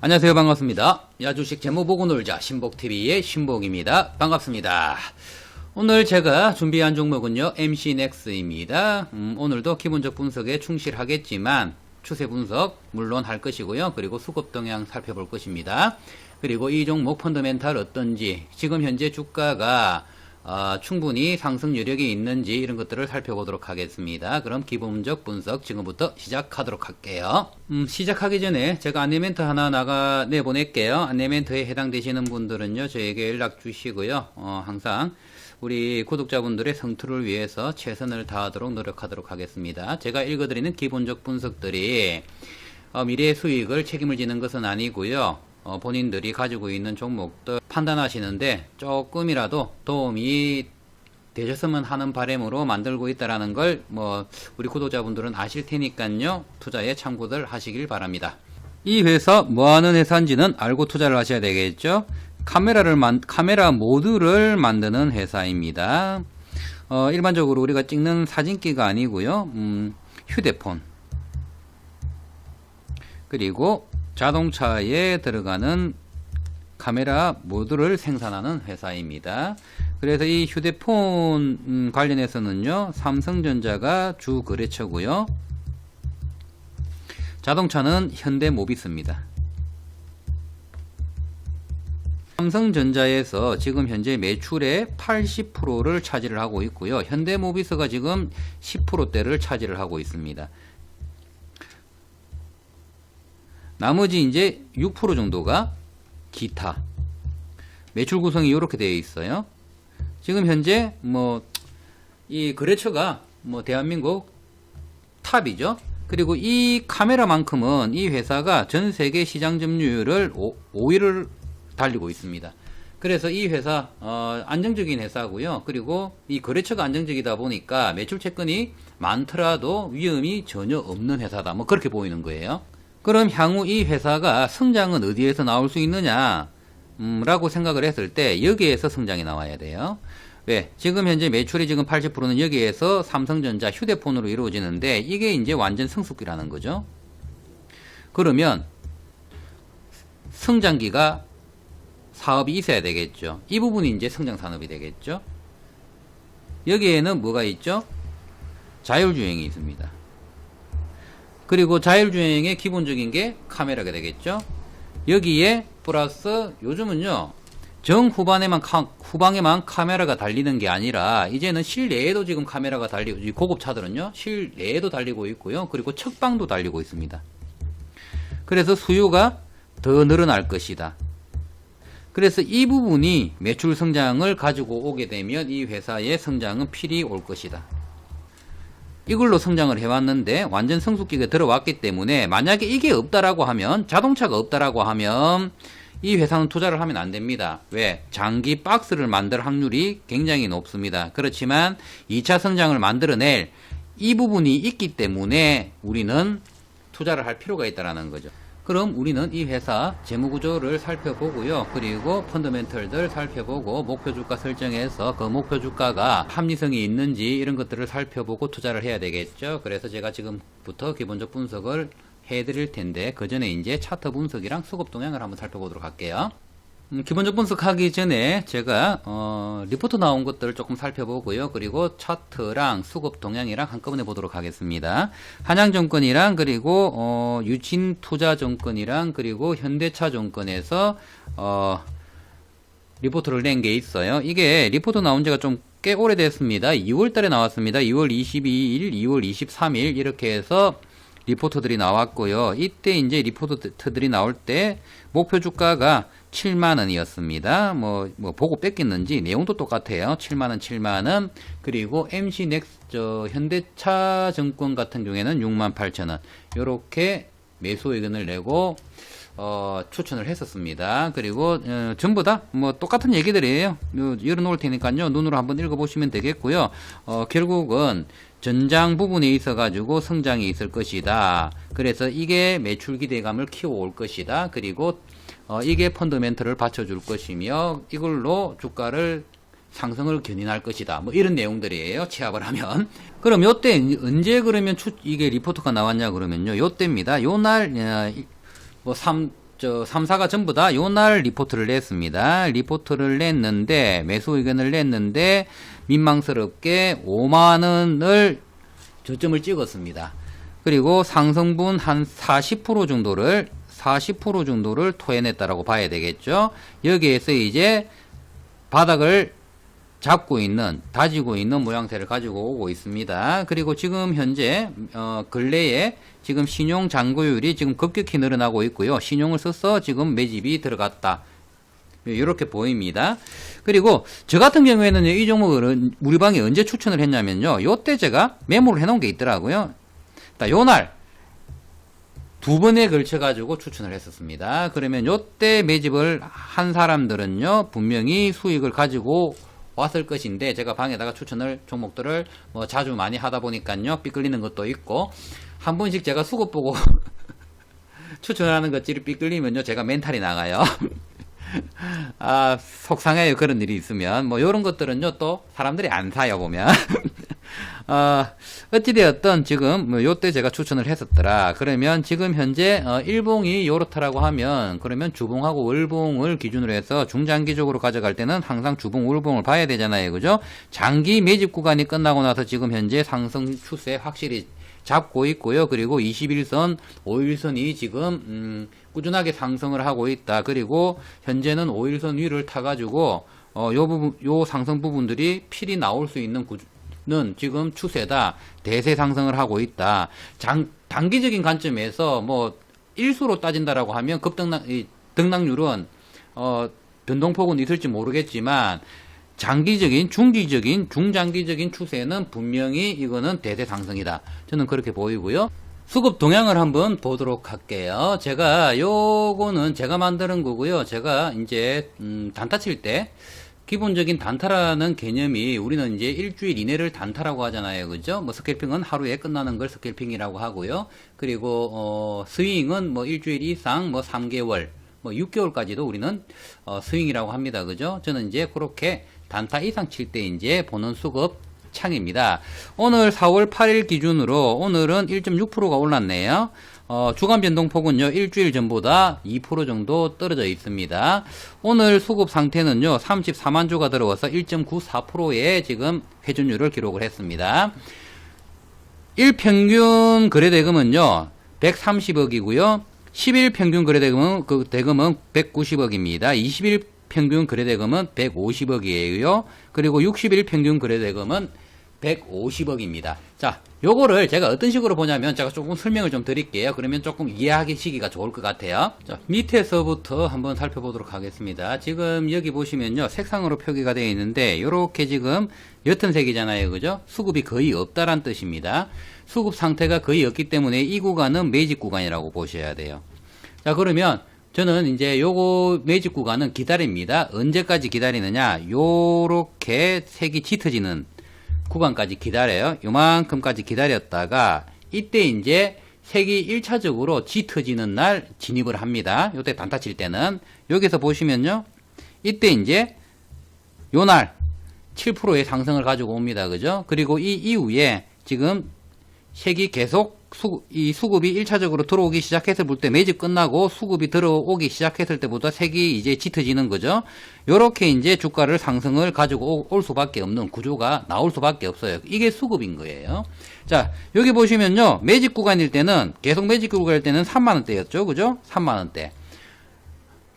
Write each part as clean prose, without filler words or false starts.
안녕하세요. 반갑습니다. 야주식 재무 보고 놀자 신복TV의 신복입니다. 반갑습니다. 오늘 제가 준비한 종목은요, MC넥스입니다. 오늘도 기본적 분석에 충실하겠지만 추세 분석 물론 할 것이고요. 그리고 수급 동향 살펴볼 것입니다. 그리고 이 종목 펀더멘탈 어떤지, 지금 현재 주가가 충분히 상승 여력이 있는지 이런 것들을 살펴보도록 하겠습니다. 그럼 기본적 분석 지금부터 시작하도록 할게요. 시작하기 전에 제가 안내 멘트 하나 내보낼게요. 안내 멘트에 해당되시는 분들은요, 저에게 연락 주시고요. 항상 우리 구독자분들의 성투를 위해서 최선을 다하도록 노력하도록 하겠습니다. 제가 읽어드리는 기본적 분석들이 미래의 수익을 책임을 지는 것은 아니고요. 본인들이 가지고 있는 종목들 판단하시는데 조금이라도 도움이 되셨으면 하는 바람으로 만들고 있다라는 걸 우리 구독자분들은 아실 테니까요. 투자에 참고들 하시길 바랍니다. 이 회사 뭐하는 회사인지는 알고 투자를 하셔야 되겠죠. 카메라 모듈을 만드는 회사입니다. 일반적으로 우리가 찍는 사진기가 아니고요. 휴대폰 그리고 자동차에 들어가는 카메라 모듈을 생산하는 회사입니다. 그래서 이 휴대폰 관련해서는요, 삼성전자가 주 거래처고요. 자동차는 현대모비스입니다. 삼성전자에서 지금 현재 매출의 80%를 차지를 하고 있고요. 현대모비스가 지금 10%대를 차지를 하고 있습니다. 나머지 이제 6% 정도가 기타. 매출 구성이 이렇게 되어 있어요. 지금 현재 이 거래처가 대한민국 탑이죠. 그리고 이 카메라만큼은 이 회사가 전 세계 시장 점유율을 5위를 달리고 있습니다. 그래서 이 회사 안정적인 회사고요. 그리고 이 거래처가 안정적이다 보니까 매출 채권이 많더라도 위험이 전혀 없는 회사다. 그렇게 보이는 거예요. 그럼 향후 이 회사가 성장은 어디에서 나올 수 있느냐 라고 생각을 했을 때 여기에서 성장이 나와야 돼요. 왜? 지금 현재 매출이 지금 80%는 여기에서 삼성전자 휴대폰으로 이루어지는데 이게 이제 완전 성숙기라는 거죠. 그러면 성장기가 사업이 있어야 되겠죠. 이 부분이 이제 성장 산업이 되겠죠. 여기에는 뭐가 있죠? 자율주행이 있습니다. 그리고 자율주행의 기본적인 게 카메라가 되겠죠. 여기에 플러스 요즘은요, 후방에만 카메라가 달리는 게 아니라 이제는 실내에도 지금 카메라가 달리고, 고급 차들은요 실내에도 달리고 있고요. 그리고 측방도 달리고 있습니다. 그래서 수요가 더 늘어날 것이다. 그래서 이 부분이 매출 성장을 가지고 오게 되면 이 회사의 성장은 필히 올 것이다. 이걸로 성장을 해왔는데 완전 성숙기가 들어왔기 때문에 만약에 이게 없다라고 하면, 자동차가 없다라고 하면 이 회사는 투자를 하면 안 됩니다. 왜? 장기 박스를 만들 확률이 굉장히 높습니다. 그렇지만 2차 성장을 만들어낼 이 부분이 있기 때문에 우리는 투자를 할 필요가 있다는 거죠. 그럼 우리는 이 회사 재무구조를 살펴보고요. 그리고 펀더멘털들 살펴보고 목표 주가 설정해서 그 목표 주가가 합리성이 있는지 이런 것들을 살펴보고 투자를 해야 되겠죠. 그래서 제가 지금부터 기본적 분석을 해드릴 텐데 그 전에 이제 차트 분석이랑 수급 동향을 한번 살펴보도록 할게요. 기본적 분석하기 전에 제가 리포트 나온 것들을 조금 살펴보고요. 그리고 차트랑 수급 동향이랑 한꺼번에 보도록 하겠습니다. 한양증권이랑 그리고 유진투자증권이랑 그리고 현대차증권에서 리포트를 낸 게 있어요. 이게 리포트 나온 지가 좀 꽤 오래됐습니다. 2월 달에 나왔습니다. 2월 22일, 2월 23일 이렇게 해서 리포트들이 나왔고요. 이때 이제 리포트들이 나올 때 목표 주가가 7만원이었습니다. 보고 뺏겼는지 내용도 똑같아요. 7만원. 그리고 MC넥스, 현대차증권 같은 경우에는 68,000원. 요렇게 매수 의견을 내고, 추천을 했었습니다. 그리고, 전부 다, 똑같은 얘기들이에요. 열어놓을 테니까요. 눈으로 한번 읽어보시면 되겠고요. 결국은, 전장 부분에 있어가지고 성장이 있을 것이다. 그래서 이게 매출 기대감을 키워올 것이다. 그리고 이게 펀더멘털을 받쳐줄 것이며 이걸로 주가를 상승을 견인할 것이다. 이런 내용들이에요. 취합을 하면. 그럼 요때 언제 그러면 이게 리포트가 나왔냐 그러면요. 요때입니다. 요날 3사가 전부 다 요날 리포트를 냈습니다. 리포트를 냈는데, 매수 의견을 냈는데, 민망스럽게 5만원을 저점을 찍었습니다. 그리고 상승분 한 40% 정도를 토해냈다라고 봐야 되겠죠. 여기에서 이제 바닥을 잡고 있는, 다지고 있는 모양새를 가지고 오고 있습니다. 그리고 지금 현재 근래에 지금 신용 잔고율이 지금 급격히 늘어나고 있고요. 신용을 써서 지금 매집이 들어갔다. 이렇게 보입니다. 그리고 저 같은 경우에는 이 종목을 우리 방에 언제 추천을 했냐면요. 요때 제가 메모를 해놓은 게 있더라고요. 요날 2번에 걸쳐 가지고 추천을 했었습니다. 그러면 요때 매집을 한 사람들은요, 분명히 수익을 가지고 왔을 것인데, 제가 방에다가 추천을 종목들을 뭐 자주 많이 하다 보니까요, 삐끌리는 것도 있고, 한 번씩 제가 수급 보고 추천하는 것들이 삐끌리면요, 제가 멘탈이 나가요. 아, 속상해요. 그런 일이 있으면. 뭐, 요런 것들은요, 또, 사람들이 안 사요, 보면. 어찌되었든, 지금, 뭐, 요때 제가 추천을 했었더라. 그러면 지금 현재, 일봉이 요렇다라고 하면, 그러면 주봉하고 월봉을 기준으로 해서 중장기적으로 가져갈 때는 항상 주봉, 월봉을 봐야 되잖아요. 그죠? 장기 매집 구간이 끝나고 나서 지금 현재 상승 추세 확실히 잡고 있고요. 그리고 21선, 5일선이 지금, 꾸준하게 상승을 하고 있다. 그리고 현재는 5일선 위를 타가지고 요 상승 부분들이 필히 나올 수 있는 는 지금 추세다. 대세 상승을 하고 있다. 단기적인 관점에서 뭐 일수로 따진다라고 하면 등락률은 변동폭은 있을지 모르겠지만 장기적인, 중기적인, 중장기적인 추세는 분명히 이거는 대세 상승이다. 저는 그렇게 보이고요. 수급 동향을 한번 보도록 할게요. 요거는 제가 만드는 거고요. 제가 이제, 단타 칠 때, 기본적인 단타라는 개념이 우리는 이제 일주일 이내를 단타라고 하잖아요. 그죠? 뭐 스캘핑은 하루에 끝나는 걸 스캘핑이라고 하고요. 그리고, 스윙은 뭐 일주일 이상, 뭐 3개월, 뭐 6개월까지도 우리는, 스윙이라고 합니다. 그죠? 저는 이제 그렇게 단타 이상 칠 때 이제 보는 수급, 창입니다. 오늘 4월 8일 기준으로 오늘은 1.6%가 올랐네요. 주간 변동폭은요, 일주일 전보다 2% 정도 떨어져 있습니다. 오늘 수급 상태는요, 34만 주가 들어와서 1.94%의 지금 회전율을 기록을 했습니다. 1평균 거래대금은요, 130억이고요. 10일 평균 거래대금은 190억입니다. 20일 평균 거래대금은 150억이에요. 그리고 60일 평균 거래대금은 150억입니다. 자, 요거를 제가 어떤 식으로 보냐면 제가 조금 설명을 좀 드릴게요. 그러면 조금 이해하시기가 좋을 것 같아요. 자, 밑에서부터 한번 살펴보도록 하겠습니다. 지금 여기 보시면요, 색상으로 표기가 되어 있는데 요렇게 지금 옅은 색이잖아요. 그죠? 수급이 거의 없다란 뜻입니다. 수급 상태가 거의 없기 때문에 이 구간은 매집 구간이라고 보셔야 돼요. 자, 그러면 저는 이제 요거 매집 구간은 기다립니다. 언제까지 기다리느냐? 요렇게 색이 짙어지는 구간까지 기다려요. 요만큼까지 기다렸다가 이때 이제 색이 1차적으로 짙어지는 날 진입을 합니다. 요때 단타 칠 때는 여기서 보시면요. 이때 이제 요날 7%의 상승을 가지고 옵니다. 그죠? 그리고 이 이후에 지금 색이 계속 이 수급이 1차적으로 들어오기 시작했을 때 매집 끝나고 수급이 들어오기 시작했을 때보다 색이 이제 짙어지는 거죠. 요렇게 이제 주가를 상승을 가지고 올 수밖에 없는 구조가 나올 수밖에 없어요. 이게 수급인 거예요. 자, 여기 보시면요. 매집 구간일 때는 계속 매집 구간일 때는 3만원대였죠. 그죠? 3만원대.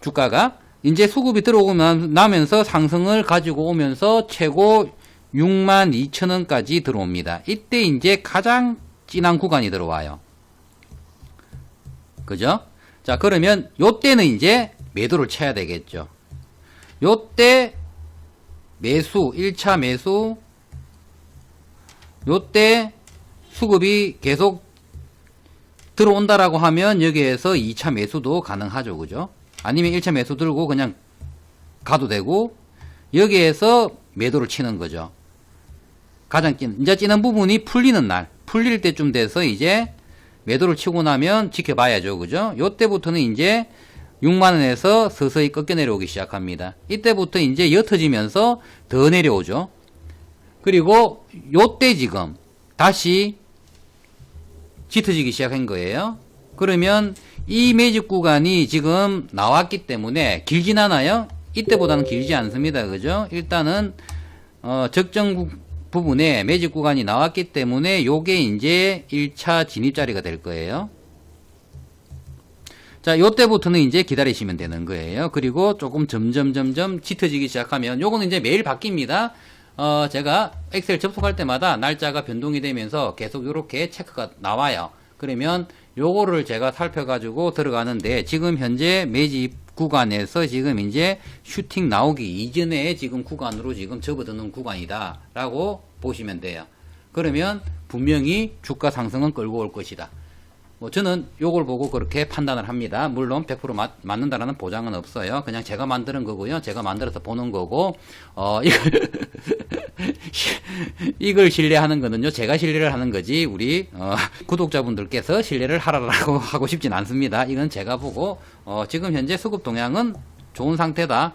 주가가 이제 수급이 들어오고 나면서 상승을 가지고 오면서 최고 62,000원까지 들어옵니다. 이때 이제 가장 진한 구간이 들어와요. 그죠? 자, 그러면 요때는 이제 매도를 쳐야 되겠죠. 요때 매수, 1차 매수, 요때 수급이 계속 들어온다라고 하면 여기에서 2차 매수도 가능하죠. 그죠? 아니면 1차 매수 들고 그냥 가도 되고, 여기에서 매도를 치는 거죠. 가장 이제 찌는 부분이 풀리는 날, 풀릴 때쯤 돼서 이제 매도를 치고 나면 지켜봐야죠. 그죠? 요때부터는 이제 6만원에서 서서히 꺾여 내려오기 시작합니다. 이때부터 이제 옅어지면서 더 내려오죠. 그리고 요때 지금 다시 짙어지기 시작한 거예요. 그러면 이 매집 구간이 지금 나왔기 때문에 길진 않아요. 이때보다는 길지 않습니다. 그죠? 일단은 적정 부분에 매집 구간이 나왔기 때문에 요게 이제 1차 진입 자리가 될 거예요. 자, 요때부터는 이제 기다리시면 되는 거예요. 그리고 조금 점점 짙어지기 시작하면 요거는 이제 매일 바뀝니다. 제가 엑셀 접속할 때마다 날짜가 변동이 되면서 계속 요렇게 체크가 나와요. 그러면 요거를 제가 살펴가지고 들어가는데 지금 현재 매집 구간에서 지금 이제 슈팅 나오기 이전에 지금 구간으로 지금 접어드는 구간이다 라고 보시면 돼요. 그러면 분명히 주가 상승은 끌고 올 것이다. 뭐 저는 요걸 보고 그렇게 판단을 합니다. 물론 100% 맞는다라는 보장은 없어요. 그냥 제가 만드는 거고요. 제가 만들어서 보는 거고, 이걸 신뢰하는 거는요. 제가 신뢰를 하는 거지, 우리, 구독자분들께서 신뢰를 하라고 하고 싶진 않습니다. 이건 제가 보고, 지금 현재 수급 동향은 좋은 상태다.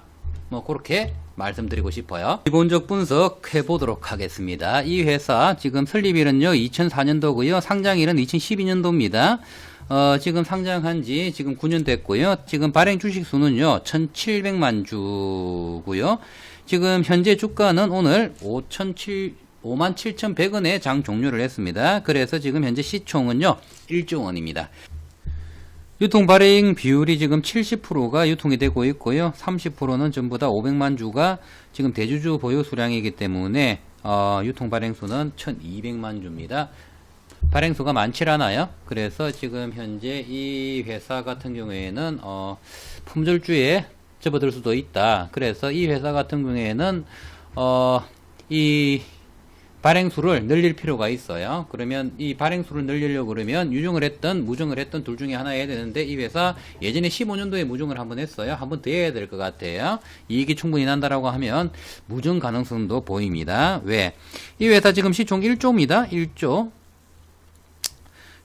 뭐, 그렇게 말씀드리고 싶어요. 기본적 분석 해보도록 하겠습니다. 이 회사 지금 설립일은요 2004년도고요. 상장일은 2012년도입니다. 지금 상장한 지 지금 9년 됐고요. 지금 발행 주식 수는요 1700만 주고요. 지금 현재 주가는 오늘 57,100원에 장 종료를 했습니다. 그래서 지금 현재 시총은요 1조 원입니다. 유통 발행 비율이 지금 70%가 유통이 되고 있고요. 30%는 전부 다 500만 주가 지금 대주주 보유 수량이기 때문에 유통 발행수는 1200만 주입니다. 발행수가 많지 않아요. 그래서 지금 현재 이 회사 같은 경우에는 품절주에 접어들 수도 있다. 그래서 이 회사 같은 경우에는 이 발행수를 늘릴 필요가 있어요. 그러면 이 발행수를 늘리려고 그러면 유증을 했던 무증을 했던 둘 중에 하나 해야 되는데 이 회사 예전에 15년도에 무증을 한번 했어요. 한번 더 해야 될 것 같아요. 이익이 충분히 난다라고 하면 무증 가능성도 보입니다. 왜? 이 회사 지금 시총 1조입니다. 1조.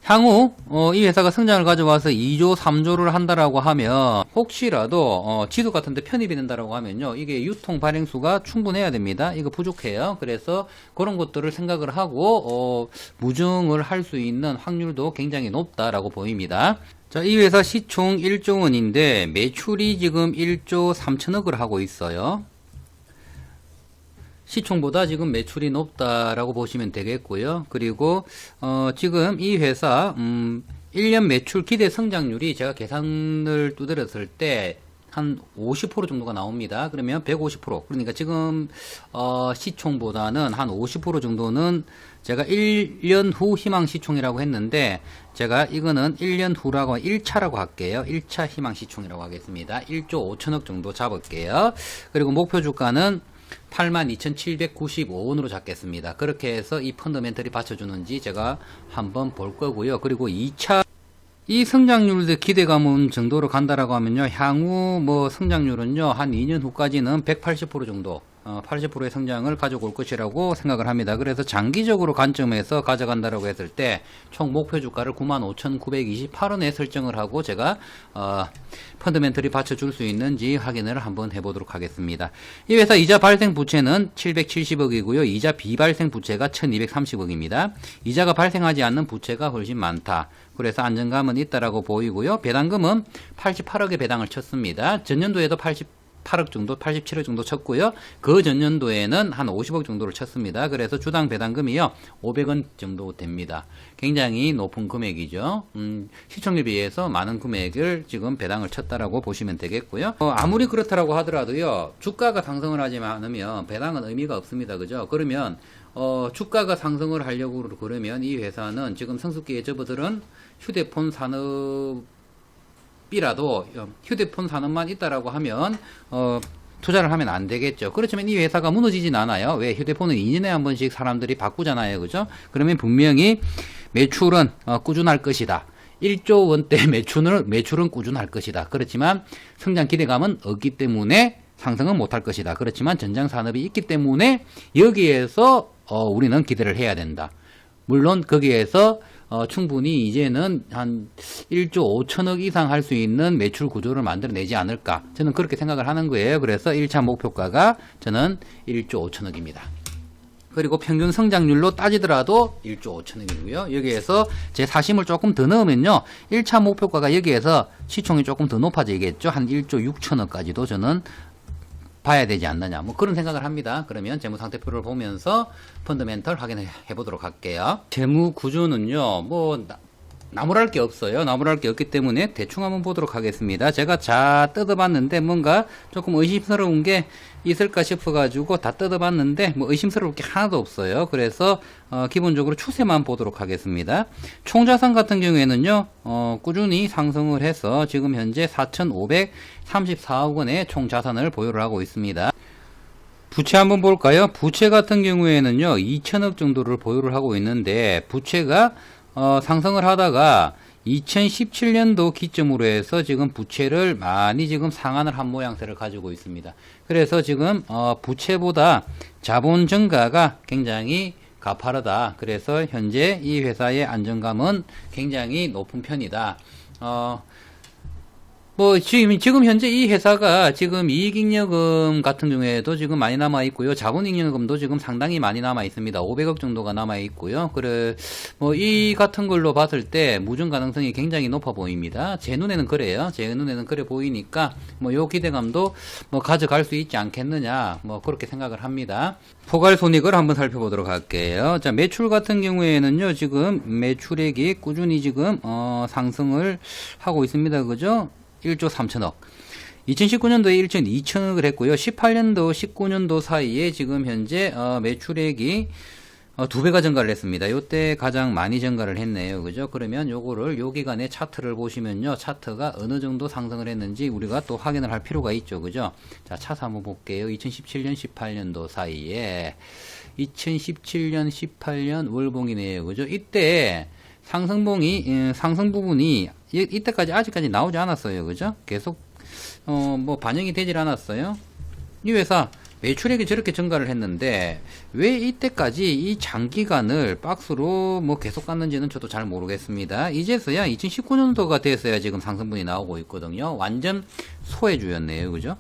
향후 이 회사가 성장을 가져와서 2조 3조를 한다라고 하면 혹시라도 지수 같은데 편입이 된다라고 하면요 이게 유통 발행수가 충분해야 됩니다. 이거 부족해요. 그래서 그런 것들을 생각을 하고 무증을 할 수 있는 확률도 굉장히 높다라고 보입니다. 자, 이 회사 시총 1조 원인데 매출이 지금 1조 3천억을 하고 있어요. 시총보다 지금 매출이 높다라고 보시면 되겠고요. 그리고 지금 이 회사 1년 매출 기대 성장률이 제가 계산을 두드렸을 때 한 50% 정도가 나옵니다. 그러면 150%. 그러니까 지금 시총보다는 한 50% 정도는 제가 1년 후 희망 시총이라고 했는데 제가 이거는 1년 후라고 1차라고 할게요. 1차 희망 시총이라고 하겠습니다. 1조 5천억 정도 잡을게요. 그리고 목표 주가는 82,795원으로 잡겠습니다. 그렇게 해서 이 펀더멘털이 받쳐주는지 제가 한번 볼 거고요. 그리고 2차 이 성장률도 기대감 정도로 간다라고 하면요. 향후 뭐 성장률은요. 한 2년 후까지는 180% 정도 80%의 성장을 가져올 것이라고 생각을 합니다. 그래서 장기적으로 관점에서 가져간다라고 했을 때 총 목표 주가를 95,928원에 설정을 하고 제가 펀더멘털이 받쳐줄 수 있는지 확인을 한번 해보도록 하겠습니다. 이 회사 이자 발생 부채는 770억이고요. 이자 비발생 부채가 1230억입니다. 이자가 발생하지 않는 부채가 훨씬 많다. 그래서 안정감은 있다라고 보이고요. 배당금은 88억의 배당을 쳤습니다. 전년도에도 88억 정도, 87억 정도 쳤고요. 그 전년도에는 한 50억 정도를 쳤습니다. 그래서 주당 배당금이요 500원 정도 됩니다. 굉장히 높은 금액이죠. 시청률 비해서 많은 금액을 지금 배당을 쳤다라고 보시면 되겠고요. 아무리 그렇다라고 하더라도요. 주가가 상승을 하지 않으면 배당은 의미가 없습니다. 그죠? 그러면 주가가 상승을 하려고 그러면 이 회사는 지금 성숙기에 접어들은 휴대폰 산업이라도 휴대폰 산업만 있다라고 하면 투자를 하면 안 되겠죠. 그렇지만 이 회사가 무너지진 않아요. 왜? 휴대폰은 2년에 한 번씩 사람들이 바꾸잖아요. 그죠? 그러면 분명히 매출은 꾸준할 것이다. 1조 원대 매출은 꾸준할 것이다. 그렇지만 성장 기대감은 없기 때문에 상승은 못할 것이다. 그렇지만 전장 산업이 있기 때문에 여기에서 우리는 기대를 해야 된다. 물론 거기에서 충분히 이제는 한 1조 5천억 이상 할 수 있는 매출 구조를 만들어내지 않을까. 저는 그렇게 생각을 하는 거예요. 그래서 1차 목표가가 저는 1조 5천억입니다. 그리고 평균 성장률로 따지더라도 1조 5천억이고요. 여기에서 제 사심을 조금 더 넣으면요. 1차 목표가가 여기에서 시총이 조금 더 높아지겠죠. 한 1조 6천억까지도 저는 봐야 되지 않느냐. 뭐 그런 생각을 합니다. 그러면 재무상태표를 보면서 펀더멘털 확인해 보도록 할게요. 재무 구조는요. 뭐 나무랄 게 없어요. 나무랄 게 없기 때문에 대충 한번 보도록 하겠습니다. 제가 자 뜯어봤는데 뭔가 조금 의심스러운 게 있을까 싶어가지고 다 뜯어봤는데 뭐 의심스러울 게 하나도 없어요. 그래서 기본적으로 추세만 보도록 하겠습니다. 총자산 같은 경우에는요. 꾸준히 상승을 해서 지금 현재 4,534억 원의 총자산을 보유를 하고 있습니다. 부채 한번 볼까요? 부채 같은 경우에는요. 2천억 정도를 보유를 하고 있는데 부채가 상승을 하다가 2017년도 기점으로 해서 지금 부채를 많이 지금 상환을 한 모양새를 가지고 있습니다. 그래서 지금 부채보다 자본 증가가 굉장히 가파르다. 그래서 현재 이 회사의 안정감은 굉장히 높은 편이다. 뭐 지금 현재 이 회사가 지금 이익잉여금 같은 경우에도 지금 많이 남아 있고요. 자본잉여금도 지금 상당히 많이 남아 있습니다. 500억 정도가 남아 있고요. 그래 뭐 이 같은 걸로 봤을 때 무증 가능성이 굉장히 높아 보입니다. 제 눈에는 그래요. 제 눈에는 그래 보이니까 뭐 요 기대감도 뭐 가져갈 수 있지 않겠느냐. 뭐 그렇게 생각을 합니다. 포괄 손익을 한번 살펴보도록 할게요. 자, 매출 같은 경우에는요. 지금 매출액이 꾸준히 지금 상승을 하고 있습니다. 그죠? 1조 3천억. 2019년도에 1조 2천억을 했고요. 18년도, 19년도 사이에 지금 현재 매출액이 2배가 증가를 했습니다. 요때 가장 많이 증가를 했네요. 그죠? 그러면 요거를 요 기간의 차트를 보시면요. 차트가 어느 정도 상승을 했는지 우리가 또 확인을 할 필요가 있죠. 그죠? 자, 차트 한번 볼게요. 2017년, 18년도 사이에 2017년, 18년 월봉이네요. 그죠? 이때 상승 부분이 이때까지 아직까지 나오지 않았어요. 그죠? 계속 뭐 반영이 되질 않았어요. 이 회사 매출액이 저렇게 증가를 했는데 왜 이때까지 이 장기간을 박스로 뭐 계속 갔는지는 저도 잘 모르겠습니다. 이제서야 2019년도가 돼서야 지금 상승분이 나오고 있거든요. 완전 소외주였네요. 그죠?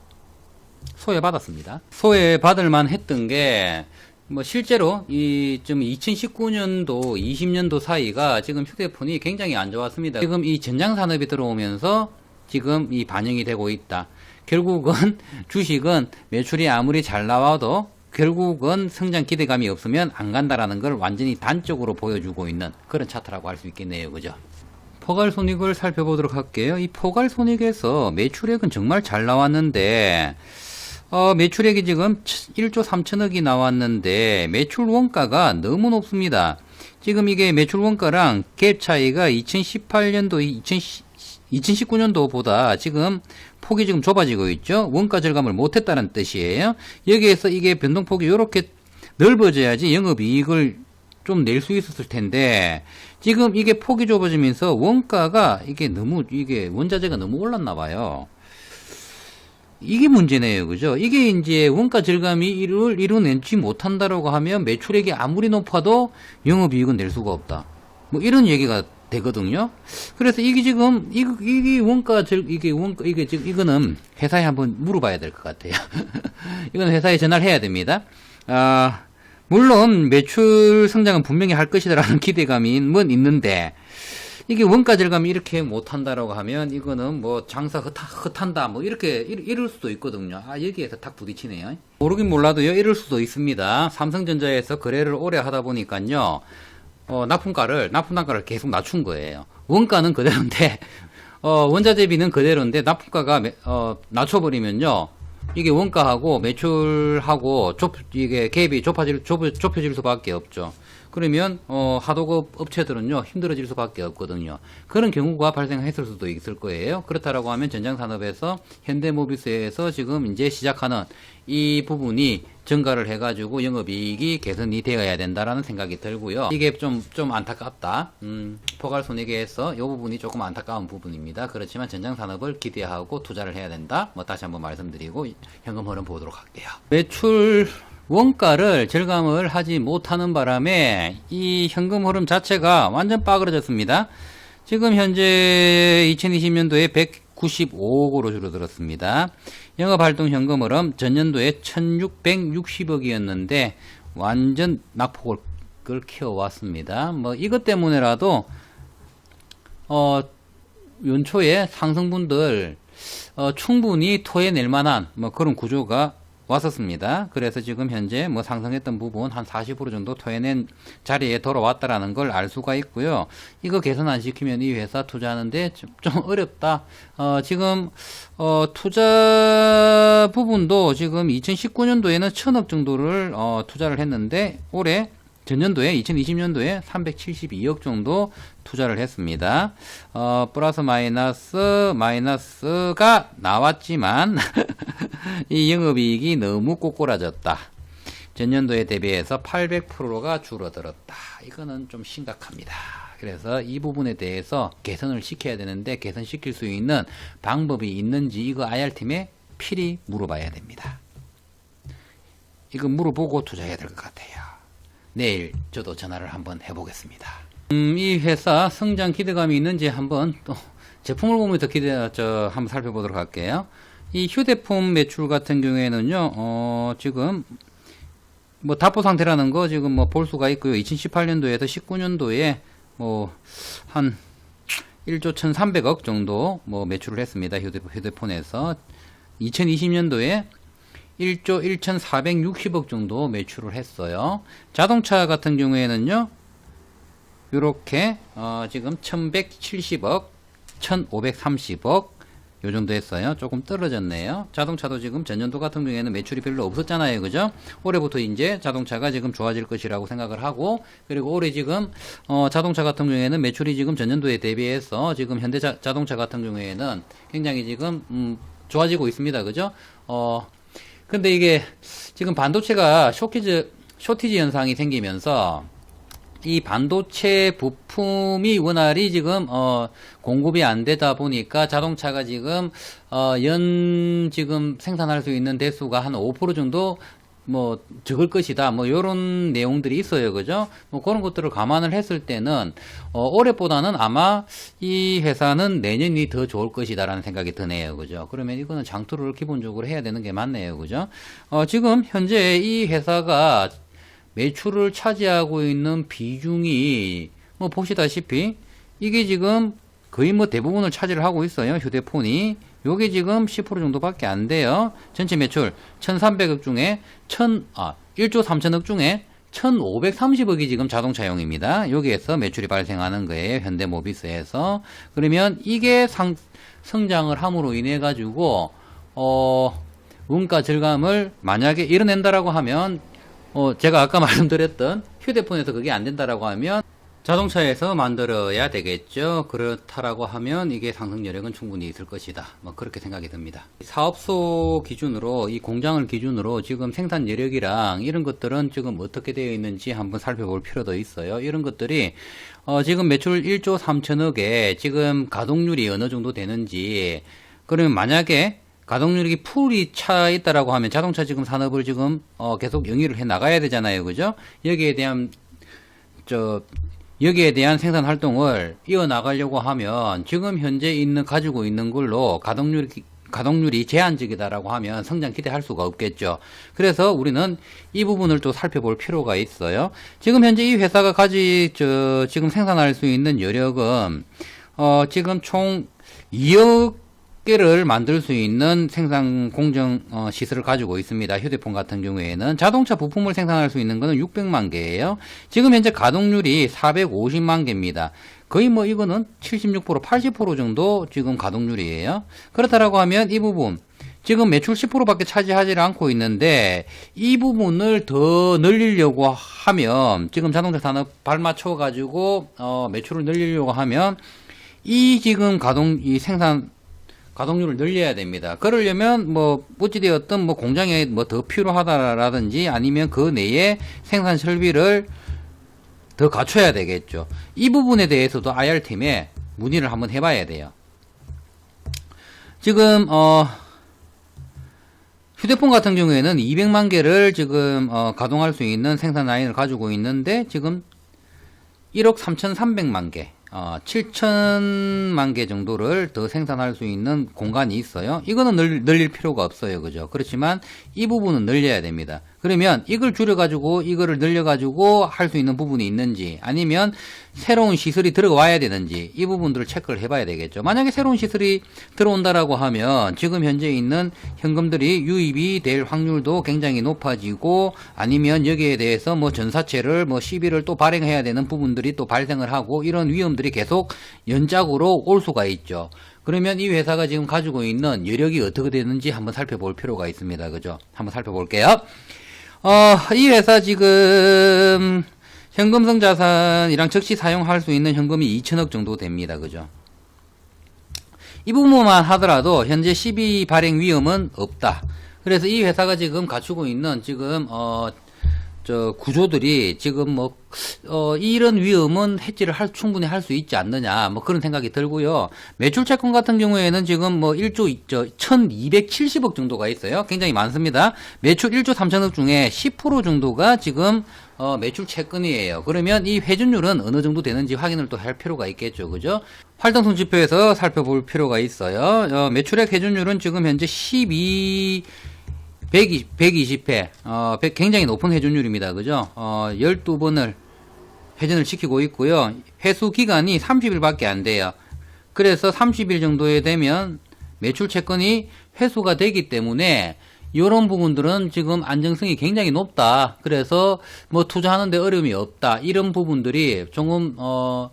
소외받았습니다. 소외받을만 했던 게 뭐 실제로 이 좀 2019년도 20년도 사이가 지금 휴대폰이 굉장히 안 좋았습니다. 지금 이 전장 산업이 들어오면서 지금 이 반영이 되고 있다. 결국은 주식은 매출이 아무리 잘 나와도 결국은 성장 기대감이 없으면 안 간다라는 걸 완전히 단적으로 보여주고 있는 그런 차트라고 할 수 있겠네요. 그죠? 포괄 손익을 살펴보도록 할게요. 이 포괄 손익에서 매출액은 정말 잘 나왔는데 매출액이 지금 1조 3천억이 나왔는데 매출 원가가 너무 높습니다. 지금 이게 매출 원가랑 갭 차이가 2018년도, 2019년도보다 지금 폭이 지금 좁아지고 있죠. 원가 절감을 못했다는 뜻이에요. 여기에서 이게 변동폭이 이렇게 넓어져야지 영업이익을 좀 낼 수 있었을 텐데 지금 이게 폭이 좁아지면서 원가가 이게 원자재가 너무 올랐나 봐요. 이게 문제네요. 그죠? 이게 이제 원가 절감이 이루어내지 못한다라고 하면 매출액이 아무리 높아도 영업이익은 낼 수가 없다. 뭐 이런 얘기가 되거든요. 그래서 이게 지금, 이거는 회사에 한번 물어봐야 될 것 같아요. 이건 회사에 전화를 해야 됩니다. 물론 매출 성장은 분명히 할 것이다라는 기대감은 있는데, 이게 원가 절감이 이렇게 못한다라고 하면 이거는 뭐 장사 헛한다 뭐 이럴 수도 있거든요. 여기에서 탁 부딪히네요. 모르긴 몰라도요 이럴 수도 있습니다. 삼성전자에서 거래를 오래 하다 보니까요 납품단가를 계속 낮춘 거예요. 원가는 그대로인데 원자재비는 그대로인데 납품가가 낮춰버리면요 이게 원가하고 매출하고 이게 갭이 좁혀질 수밖에 없죠. 그러면 하도급 업체들은요 힘들어질 수밖에 없거든요. 그런 경우가 발생했을 수도 있을 거예요. 그렇다라고 하면 전장산업에서 현대모비스에서 지금 이제 시작하는 이 부분이 증가를 해가지고 영업이익이 개선이 되어야 된다라는 생각이 들고요. 이게 좀 안타깝다. 포괄손익에서 이 부분이 조금 안타까운 부분입니다. 그렇지만 전장산업을 기대하고 투자를 해야 된다. 뭐 다시 한번 말씀드리고 현금 흐름 보도록 할게요. 매출 원가를 절감을 하지 못하는 바람에 이 현금 흐름 자체가 완전 빠그러졌습니다. 지금 현재 2020년도에 195억으로 줄어들었습니다. 영업활동 현금 흐름 전년도에 1660억이었는데 완전 낙폭을 키워왔습니다. 뭐 이것 때문에라도 연초에 상승분들 충분히 토해낼 만한 뭐 그런 구조가 왔었습니다. 그래서 지금 현재 뭐 상승했던 부분 한 40% 정도 토해낸 자리에 돌아왔다라는 걸 알 수가 있고요. 이거 개선 안 시키면 이 회사 투자하는데 좀 어렵다. 지금 투자 부분도 지금 2019년도에는 1000억 정도를 투자를 했는데 올해 전년도에 2020년도에 372억 정도 투자를 했습니다. 플러스 마이너스가 나왔지만 이 영업이익이 너무 꼬꾸라졌다. 전년도에 대비해서 800%가 줄어들었다. 이거는 좀 심각합니다. 그래서 이 부분에 대해서 개선을 시켜야 되는데 개선시킬 수 있는 방법이 있는지 이거 IR팀에 필히 물어봐야 됩니다. 이거 물어보고 투자해야 될 것 같아요. 내일 저도 전화를 한번 해보겠습니다. 이 회사 성장 기대감이 있는지 한번 또 제품을 보면 더 한번 살펴보도록 할게요. 이 휴대폰 매출 같은 경우에는요, 지금 뭐 답보 상태라는 거 지금 뭐 볼 수가 있고요. 2018년도에서 19년도에 뭐 한 1조 1,300억 정도 뭐 매출을 했습니다. 휴대폰에서 2020년도에 1조 1,460억 정도 매출을 했어요. 자동차 같은 경우에는요, 요렇게 지금 1,170억, 1,530억 요 정도 했어요. 조금 떨어졌네요. 자동차도 지금 전년도 같은 경우에는 매출이 별로 없었잖아요. 그죠? 올해부터 이제 자동차가 지금 좋아질 것이라고 생각을 하고, 그리고 올해 지금 자동차 같은 경우에는 매출이 지금 전년도에 대비해서 지금 현대 자동차 같은 경우에는 굉장히 지금 좋아지고 있습니다. 그죠? 근데 이게 지금 반도체가 쇼티지 현상이 생기면서 이 반도체 부품이 원활히 지금 공급이 안 되다 보니까 자동차가 지금 지금 생산할 수 있는 대수가 한 5% 정도 뭐 적을 것이다, 뭐 요런 내용들이 있어요. 그죠? 뭐 그런 것들을 감안을 했을 때는 올해보다는 아마 이 회사는 내년이 더 좋을 것이다 라는 생각이 드네요. 그죠? 그러면 이거는 장투를 기본적으로 해야 되는 게 맞네요. 그죠? 지금 현재 이 회사가 매출을 차지하고 있는 비중이 뭐 보시다시피 이게 지금 거의 뭐 대부분을 차지를 하고 있어요. 휴대폰이 요게 지금 10% 정도밖에 안 돼요. 전체 매출 1,300억 중에 1조 3천억 중에 1,530억이 지금 자동차용입니다. 여기에서 매출이 발생하는 거예요. 현대모비스에서. 그러면 이게 성장을 함으로 인해 가지고 원가 절감을 만약에 이뤄낸다라고 하면 제가 아까 말씀드렸던 휴대폰에서 그게 안 된다라고 하면 자동차에서 만들어야 되겠죠. 그렇다라고 하면 이게 상승 여력은 충분히 있을 것이다. 뭐 그렇게 생각이 듭니다. 사업소 기준으로 이 공장을 기준으로 지금 생산 여력이랑 이런 것들은 지금 어떻게 되어 있는지 한번 살펴볼 필요도 있어요. 이런 것들이 지금 매출 1조 3천억에 지금 가동률이 어느 정도 되는지, 그러면 만약에 가동률이 풀이 차 있다라고 하면 자동차 지금 산업을 지금 계속 영위를 해 나가야 되잖아요. 그죠? 여기에 대한 생산 활동을 이어나가려고 하면 지금 현재 가지고 있는 걸로 가동률이 제한적이다라고 하면 성장 기대할 수가 없겠죠. 그래서 우리는 이 부분을 또 살펴볼 필요가 있어요. 지금 현재 이 회사가 지금 생산할 수 있는 여력은 지금 총 2억 개를 만들 수 있는 생산 공정 시설을 가지고 있습니다. 휴대폰 같은 경우에는 자동차 부품을 생산할 수 있는 거는 600만 개예요. 지금 현재 가동률이 450만 개입니다. 거의 뭐 이거는 76%, 80% 정도 지금 가동률이에요. 그렇다라고 하면 이 부분 지금 매출 10%밖에 차지하지 않고 있는데 이 부분을 더 늘리려고 하면 지금 자동차 산업 발맞춰 가지고 매출을 늘리려고 하면 이 지금 생산 가동률을 늘려야 됩니다. 그러려면 뭐 어찌되었든 뭐 공장에 뭐 더 필요하다라든지 아니면 그 내에 생산 설비를 더 갖춰야 되겠죠. 이 부분에 대해서도 IR팀에 문의를 한번 해봐야 돼요. 지금 휴대폰 같은 경우에는 200만 개를 지금 가동할 수 있는 생산 라인을 가지고 있는데 지금 1억 3,300만 개 7천만 개 정도를 더 생산할 수 있는 공간이 있어요. 이거는 늘릴 필요가 없어요. 그죠? 그렇지만 이 부분은 늘려야 됩니다. 그러면 이걸 줄여가지고 이거를 늘려가지고 할 수 있는 부분이 있는지 아니면 새로운 시설이 들어와야 되는지 이 부분들을 체크를 해봐야 되겠죠. 만약에 새로운 시설이 들어온다라고 하면 지금 현재 있는 현금들이 유입이 될 확률도 굉장히 높아지고 아니면 여기에 대해서 뭐 전사채를 뭐 시비를 또 발행해야 되는 부분들이 또 발생을 하고 이런 위험들이 계속 연작으로 올 수가 있죠. 그러면 이 회사가 지금 가지고 있는 여력이 어떻게 되는지 한번 살펴볼 필요가 있습니다. 그죠? 한번 살펴볼게요. 이 회사 지금 현금성 자산이랑 즉시 사용할 수 있는 현금이 2천억 정도 됩니다. 그죠? 이 부분만 하더라도 현재 시비 발행 위험은 없다. 그래서 이 회사가 지금 갖추고 있는 지금 구조들이 지금 이런 위험은 해지를 충분히 할 수 있지 않느냐, 그런 생각이 들고요. 매출 채권 같은 경우에는 지금 1270억 정도가 있어요. 굉장히 많습니다. 매출 1조 3천억 중에 10% 정도가 지금, 매출 채권이에요. 그러면 이 회전율은 어느 정도 되는지 확인을 또 할 필요가 있겠죠. 그죠? 활동성 지표에서 살펴볼 필요가 있어요. 매출액 회전율은 지금 현재 120회, 굉장히 높은 회전율입니다. 그죠? 12번을 회전을 시키고 있고요. 회수 기간이 30일밖에 안 돼요. 그래서 30일 정도에 되면 매출 채권이 회수가 되기 때문에 이런 부분들은 지금 안정성이 굉장히 높다. 그래서 투자하는데 어려움이 없다. 이런 부분들이 조금, 요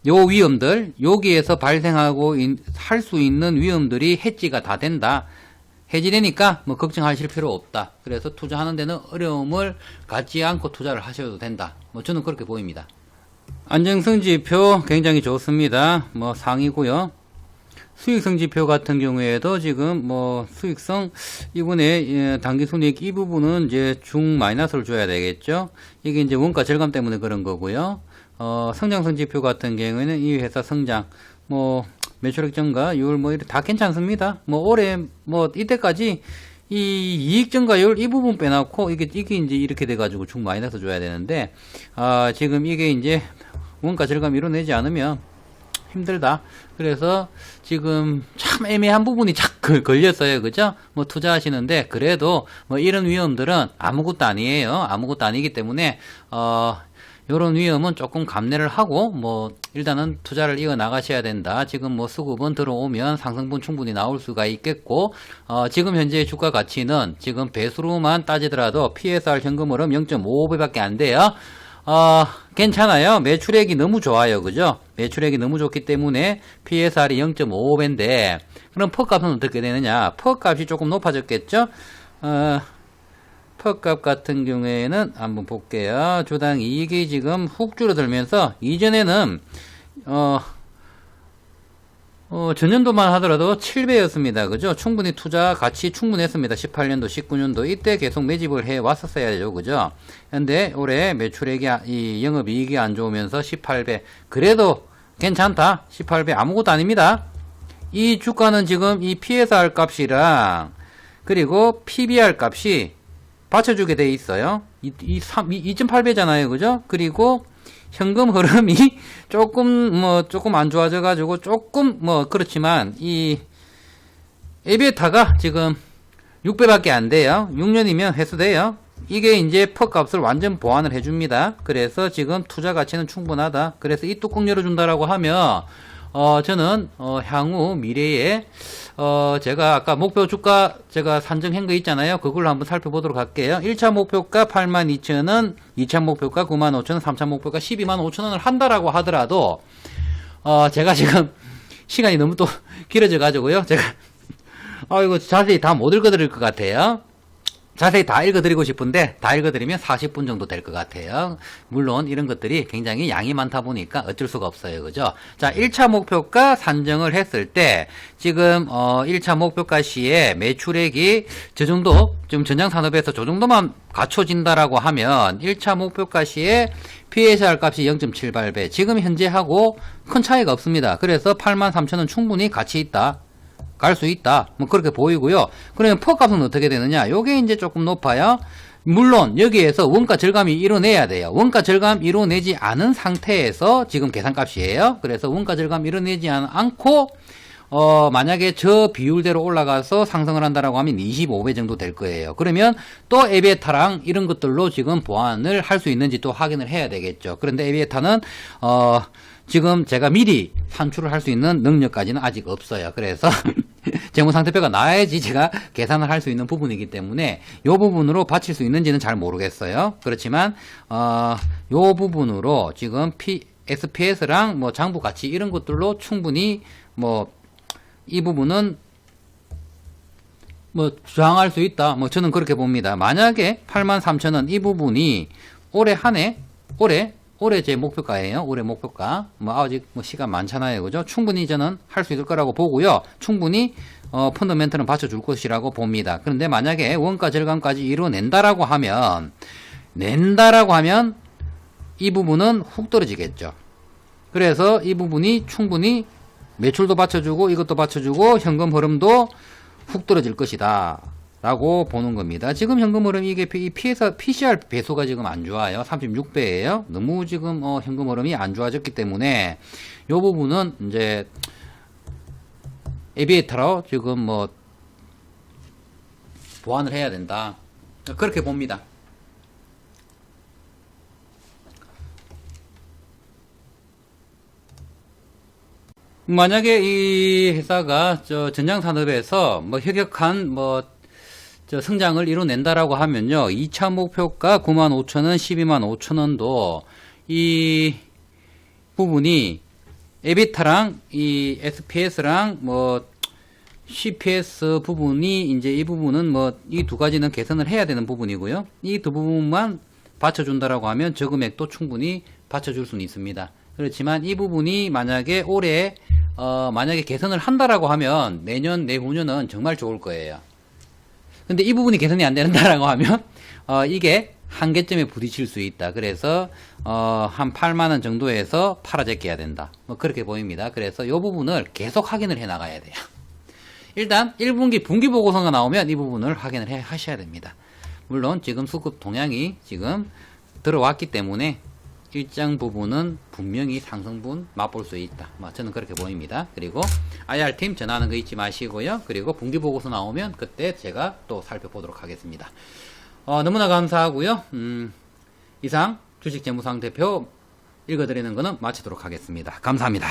위험들, 여기에서 발생하고 할 수 있는 위험들이 해지가 다 된다. 해지되니까 걱정하실 필요 없다. 그래서 투자하는 데는 어려움을 갖지 않고 투자를 하셔도 된다. 저는 그렇게 보입니다. 안정성 지표 굉장히 좋습니다. 상이고요. 수익성 지표 같은 경우에도 지금 수익성 이번에 당기순이익 이 부분은 이제 중 마이너스를 줘야 되겠죠. 이게 이제 원가 절감 때문에 그런 거고요. 성장성 지표 같은 경우에는 이 회사 성장 매출액 증가율 다 괜찮습니다. 올해 이때까지 이 이익 증가율 이 부분 빼놓고 이게 이제 이렇게 돼가지고 중 마이너스 줘야 되는데 지금 이게 이제 원가 절감 이뤄내지 않으면 힘들다. 그래서 지금 참 애매한 부분이 걸렸어요. 그죠? 투자하시는데 그래도 이런 위험들은 아무것도 아니에요. 아무것도 아니기 때문에 요런 위험은 조금 감내를 하고 일단은 투자를 이어 나가셔야 된다. 지금 수급은 들어오면 상승분 충분히 나올 수가 있겠고 지금 현재 주가 가치는 지금 배수로만 따지더라도 PSR 현금 흐름 0.55배밖에 안 돼요. 괜찮아요. 매출액이 너무 좋아요. 그죠? 매출액이 너무 좋기 때문에 PSR이 0.55배인데 그럼 퍼값은 어떻게 되느냐? 퍼값이 조금 높아졌겠죠? 퍼값 같은 경우에는 한번 볼게요. 주당 이익이 지금 훅 줄어들면서 이전에는 전년도만 하더라도 7배였습니다. 그죠? 충분히 투자 가치 충분했습니다. 18년도, 19년도 이때 계속 매집을 해 왔었어야죠. 그죠? 근데 올해 매출액이 이 영업이익이 안 좋으면서 18배. 그래도 괜찮다. 18배 아무것도 아닙니다. 이 주가는 지금 이 PSR 값이랑 그리고 PBR 값이 받쳐주게 돼 있어요. 2.8배잖아요. 그죠? 그리고 현금 흐름이 조금 안 좋아져 가지고 조금 그렇지만 이 에비에타가 지금 6배밖에 안 돼요. 6년이면 회수돼요. 이게 이제 퍼 값을 완전 보완을 해줍니다. 그래서 지금 투자 가치는 충분하다. 그래서 이 뚜껑 열어준다라고 하면 저는 향후 미래에 제가 아까 목표 주가 제가 산정한 거 있잖아요. 그걸로 한번 살펴보도록 할게요. 1차 목표가 82,000원, 2차 목표가 95,000원, 3차 목표가 125,000원을 한다라고 하더라도 제가 지금 시간이 너무 또 길어져 가지고요. 제가 이거 자세히 다 못 읽어드릴 것 같아요. 자세히 다 읽어드리고 싶은데 다 읽어드리면 40분 정도 될 것 같아요. 물론 이런 것들이 굉장히 양이 많다 보니까 어쩔 수가 없어요. 그죠? 자, 1차 목표가 산정을 했을 때 지금 1차 목표가 시에 매출액이 저 정도 좀 전장산업에서 저 정도만 갖춰진다라고 하면 1차 목표가 시에 PSR 값이 0.78배 지금 현재하고 큰 차이가 없습니다. 그래서 83,000원 충분히 가치 있다. 갈 수 있다. 그렇게 보이고요. 그러면 퍼 값은 어떻게 되느냐? 요게 이제 조금 높아요. 물론 여기에서 원가 절감이 이뤄내야 돼요. 원가 절감 이뤄내지 않은 상태에서 지금 계산값이에요. 그래서 원가 절감 이뤄내지 않고 만약에 저 비율대로 올라가서 상승을 한다라고 하면 25배 정도 될 거예요. 그러면 또 에비에타랑 이런 것들로 지금 보완을 할 수 있는지 또 확인을 해야 되겠죠. 그런데 에비에타는 지금 제가 미리 산출을 할 수 있는 능력까지는 아직 없어요. 그래서 재무상태표가 나와야지 제가 계산을 할 수 있는 부분이기 때문에 이 부분으로 받칠 수 있는지는 잘 모르겠어요. 그렇지만 이 부분으로 지금 SPS랑 뭐 장부 가치 이런 것들로 충분히 뭐 이 부분은 뭐 저항할 수 있다. 뭐 저는 그렇게 봅니다. 만약에 83,000원 이 부분이 올해 한 해 올해 제 목표가예요. 올해 목표가. 뭐 아직 뭐 시간 많잖아요. 그죠? 충분히 저는 할 수 있을 거라고 보고요. 충분히 펀더멘트는 받쳐줄 것이라고 봅니다. 그런데 만약에 원가 절감까지 이뤄낸다라고 하면 이 부분은 훅 떨어지겠죠. 그래서 이 부분이 충분히 매출도 받쳐주고 이것도 받쳐주고 현금 흐름도 훅 떨어질 것이다 라고 보는 겁니다. 지금 현금 흐름 이게 PCR 배수가 지금 안 좋아요. 36배예요. 너무 지금 현금 흐름이 안 좋아졌기 때문에 이 부분은 이제 에비에타로 지금 뭐 보완을 해야 된다. 그렇게 봅니다. 만약에 이 회사가 전장산업에서 뭐 혁혁한 뭐 성장을 이뤄낸다라고 하면요. 2차 목표가 95,000원, 125,000원도 이 부분이 에비타랑 이 SPS랑 뭐 CPS 부분이 이제 이 부분은 뭐 이 두 가지는 개선을 해야 되는 부분이고요. 이 두 부분만 받쳐준다라고 하면 저 금액도 충분히 받쳐줄 수는 있습니다. 그렇지만 이 부분이 만약에 올해 만약에 개선을 한다라고 하면 내년 내후년은 정말 좋을 거예요. 근데 이 부분이 개선이 안 된다라고 하면 이게 한계점에 부딪힐 수 있다. 그래서 한 8만원 정도에서 팔아제껴야 된다. 뭐 그렇게 보입니다. 그래서 이 부분을 계속 확인을 해 나가야 돼요. 일단 1분기 분기보고서가 나오면 이 부분을 확인을 하셔야 됩니다. 물론 지금 수급 동향이 지금 들어왔기 때문에 일정 부분은 분명히 상승분 맛볼 수 있다. 뭐 저는 그렇게 보입니다. 그리고 IR팀 전화하는 거 잊지 마시고요. 그리고 분기보고서 나오면 그때 제가 또 살펴보도록 하겠습니다. 너무나 감사하고요. 이상 주식재무상태표 읽어드리는 거는 마치도록 하겠습니다. 감사합니다.